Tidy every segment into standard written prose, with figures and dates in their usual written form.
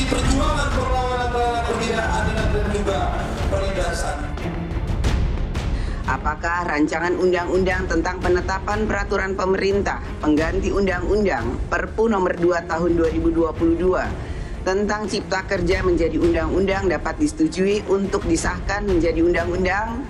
konstitusi perjuangan perlawanan terhadap ketidakadilan dan juga penindasan. Apakah rancangan undang-undang tentang penetapan peraturan pemerintah pengganti undang-undang Perpu nomor 2 tahun 2022 tentang Cipta Kerja menjadi undang-undang dapat disetujui untuk disahkan menjadi undang-undang?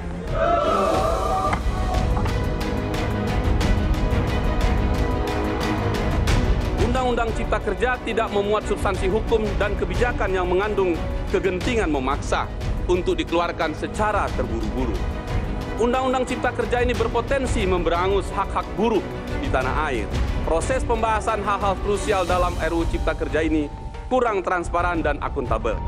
Undang-Undang Cipta Kerja tidak memuat substansi hukum dan kebijakan yang mengandung kegentingan memaksa untuk dikeluarkan secara terburu-buru. Undang-Undang Cipta Kerja ini berpotensi memberangus hak-hak buruh di tanah air. Proses pembahasan hal-hal krusial dalam RUU Cipta Kerja ini kurang transparan dan akuntabel.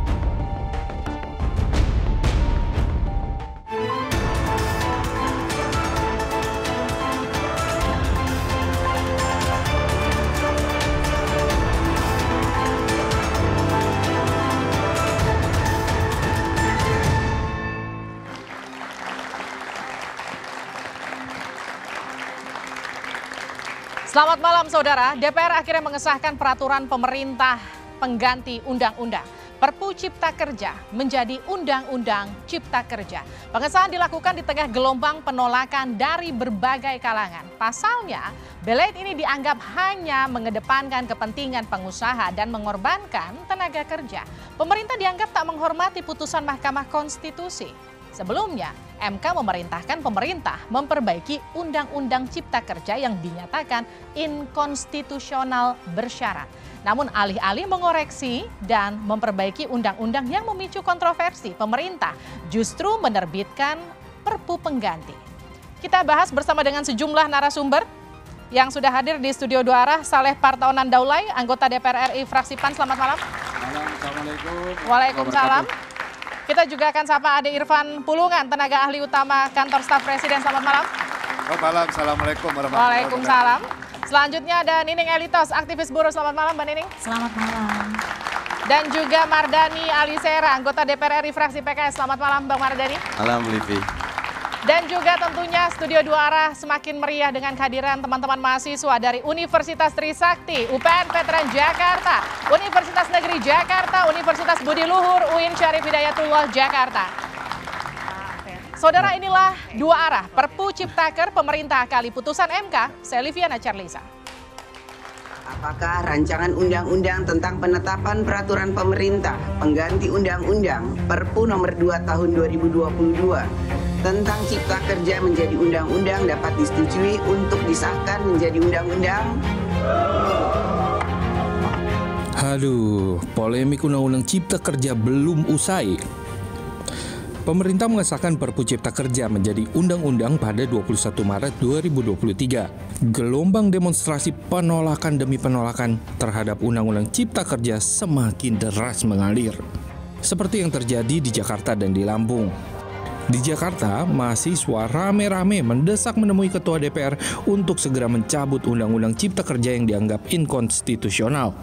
Selamat malam saudara, DPR akhirnya mengesahkan peraturan pemerintah pengganti undang-undang Perpu Cipta Kerja menjadi Undang-Undang Cipta Kerja. Pengesahan dilakukan di tengah gelombang penolakan dari berbagai kalangan. Pasalnya, belait ini dianggap hanya mengedepankan kepentingan pengusaha dan mengorbankan tenaga kerja. Pemerintah dianggap tak menghormati putusan Mahkamah Konstitusi. Sebelumnya, MK memerintahkan pemerintah memperbaiki Undang-Undang Cipta Kerja yang dinyatakan inkonstitusional bersyarat. Namun alih-alih mengoreksi dan memperbaiki undang-undang yang memicu kontroversi, pemerintah justru menerbitkan Perpu pengganti. Kita bahas bersama dengan sejumlah narasumber yang sudah hadir di Studio Dua Arah. Saleh Partaunan Daulay, anggota DPR RI fraksi PAN, selamat malam. Assalamualaikum. Waalaikumsalam. Kita juga akan sapa Ade Irfan Pulungan, tenaga ahli utama kantor staf presiden. Selamat malam. Selamat malam. Assalamualaikum warahmatullahi wabarakatuh. Waalaikumsalam. Selanjutnya ada Nining Elitos, aktivis buruh. Selamat malam, Mbak Nining. Selamat malam. Dan juga Mardani Alisera, anggota DPR RI fraksi PKS. Selamat malam, Bang Mardani. Malam, Livi. Dan juga tentunya Studio Dua Arah semakin meriah dengan kehadiran teman-teman mahasiswa dari Universitas Trisakti, UPN Veteran Jakarta, Universitas Negeri Jakarta, Universitas Budi Luhur, UIN Syarif Hidayatullah Jakarta. Saudara, inilah Dua Arah, Perpu Ciptaker pemerintah kali putusan MK. Saya Liviana Charlisa. Apakah rancangan undang-undang tentang penetapan peraturan pemerintah pengganti undang-undang Perpu nomor 2 tahun 2022 tentang Cipta Kerja menjadi undang-undang dapat disetujui untuk disahkan menjadi undang-undang? Aduh, polemik Undang-Undang Cipta Kerja belum usai. Pemerintah mengesahkan Perpu Cipta Kerja menjadi undang-undang pada 21 Maret 2023. Gelombang demonstrasi penolakan demi penolakan terhadap Undang-Undang Cipta Kerja semakin deras mengalir. Seperti yang terjadi di Jakarta dan di Lampung. Di Jakarta, mahasiswa rame-rame mendesak menemui Ketua DPR untuk segera mencabut Undang-Undang Cipta Kerja yang dianggap inkonstitusional.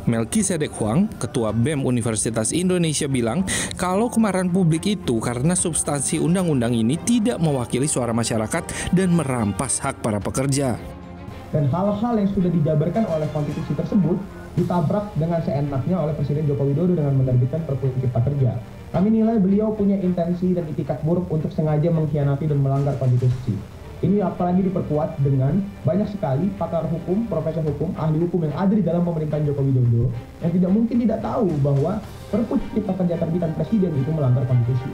Melkisedek Huang, Ketua BEM Universitas Indonesia bilang kalau kemarahan publik itu karena substansi undang-undang ini tidak mewakili suara masyarakat dan merampas hak para pekerja. Dan hal-hal yang sudah dijabarkan oleh konstitusi tersebut ditabrak dengan seenaknya oleh Presiden Joko Widodo dengan menerbitkan Perpu Cipta Kerja. Kami nilai beliau punya intensi dan itikat buruk untuk sengaja mengkhianati dan melanggar konstitusi. Ini apalagi diperkuat dengan banyak sekali pakar hukum, profesor hukum, ahli hukum yang ada di dalam pemerintahan Joko Widodo yang tidak mungkin tidak tahu bahwa Perpu Cipta Kerja terbitan Presiden itu melanggar konstitusi.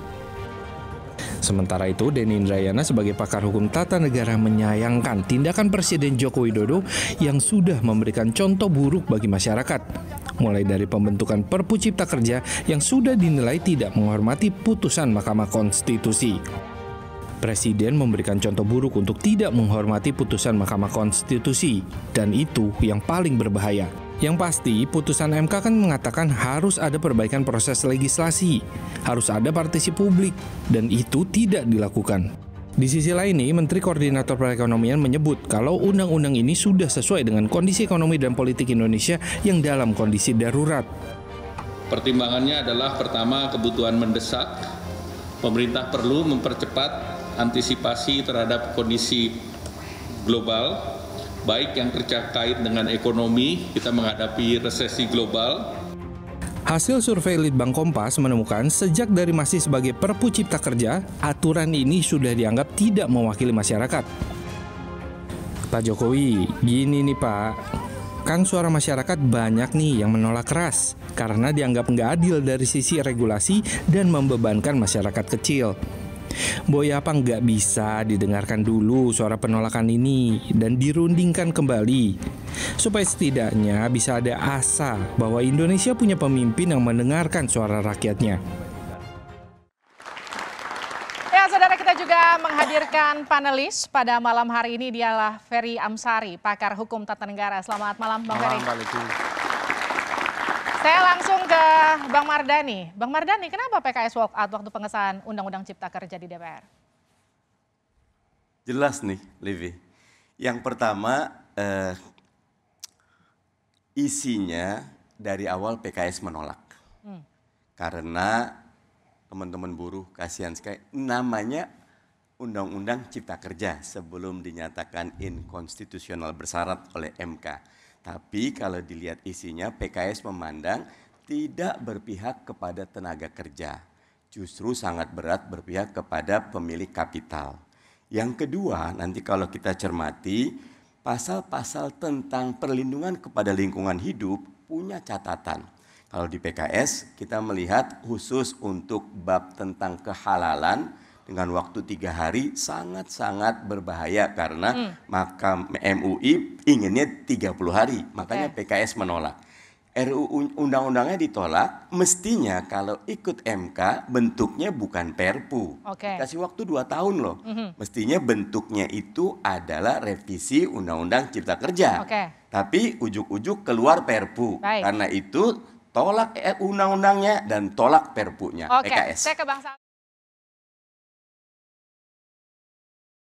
Sementara itu, Denny Indrayana sebagai pakar hukum tata negara menyayangkan tindakan Presiden Joko Widodo yang sudah memberikan contoh buruk bagi masyarakat. Mulai dari pembentukan Perpu Cipta Kerja yang sudah dinilai tidak menghormati putusan Mahkamah Konstitusi. Presiden memberikan contoh buruk untuk tidak menghormati putusan Mahkamah Konstitusi, dan itu yang paling berbahaya. Yang pasti, putusan MK kan mengatakan harus ada perbaikan proses legislasi, harus ada partisi publik, dan itu tidak dilakukan. Di sisi lain nih, Menteri Koordinator Perekonomian menyebut kalau undang-undang ini sudah sesuai dengan kondisi ekonomi dan politik Indonesia yang dalam kondisi darurat. Pertimbangannya adalah pertama, kebutuhan mendesak. Pemerintah perlu mempercepat antisipasi terhadap kondisi global, baik yang terkait dengan ekonomi, kita menghadapi resesi global. Hasil survei Litbang Kompas menemukan sejak dari masih sebagai Perpu Cipta Kerja, aturan ini sudah dianggap tidak mewakili masyarakat. Pak Jokowi, gini nih Pak, kan suara masyarakat banyak nih yang menolak keras karena dianggap nggak adil dari sisi regulasi dan membebankan masyarakat kecil. Boy apa nggak bisa didengarkan dulu suara penolakan ini dan dirundingkan kembali supaya setidaknya bisa ada asa bahwa Indonesia punya pemimpin yang mendengarkan suara rakyatnya. Ya, saudara, kita juga menghadirkan panelis pada malam hari ini. Dialah Ferry Amsari, pakar hukum tata negara. Selamat malam, Bang Ferry. Saya langsung ke Bang Mardhani. Bang Mardhani, kenapa PKS walk out waktu pengesahan Undang-Undang Cipta Kerja di DPR? Jelas nih, Livi. Yang pertama, isinya dari awal PKS menolak. Karena teman-teman buruh, kasihan sekali, namanya Undang-Undang Cipta Kerja sebelum dinyatakan inkonstitusional bersyarat oleh MK. Tapi kalau dilihat isinya, PKS memandang tidak berpihak kepada tenaga kerja. Justru sangat berat berpihak kepada pemilik kapital. Yang kedua, nanti kalau kita cermati, pasal-pasal tentang perlindungan kepada lingkungan hidup punya catatan. Kalau di PKS, kita melihat khusus untuk bab tentang kehalalan, dengan waktu 3 hari sangat-sangat berbahaya karena Mahkamah MUI inginnya 30 hari, makanya PKS menolak. RUU undang-undangnya ditolak, mestinya kalau ikut MK bentuknya bukan Perpu. Kasih waktu 2 tahun loh. Mestinya bentuknya itu adalah revisi Undang-Undang Cipta Kerja. Tapi ujuk-ujuk keluar Perpu. Karena itu tolak undang-undangnya dan tolak Perpunya PKS. Saya ke Bang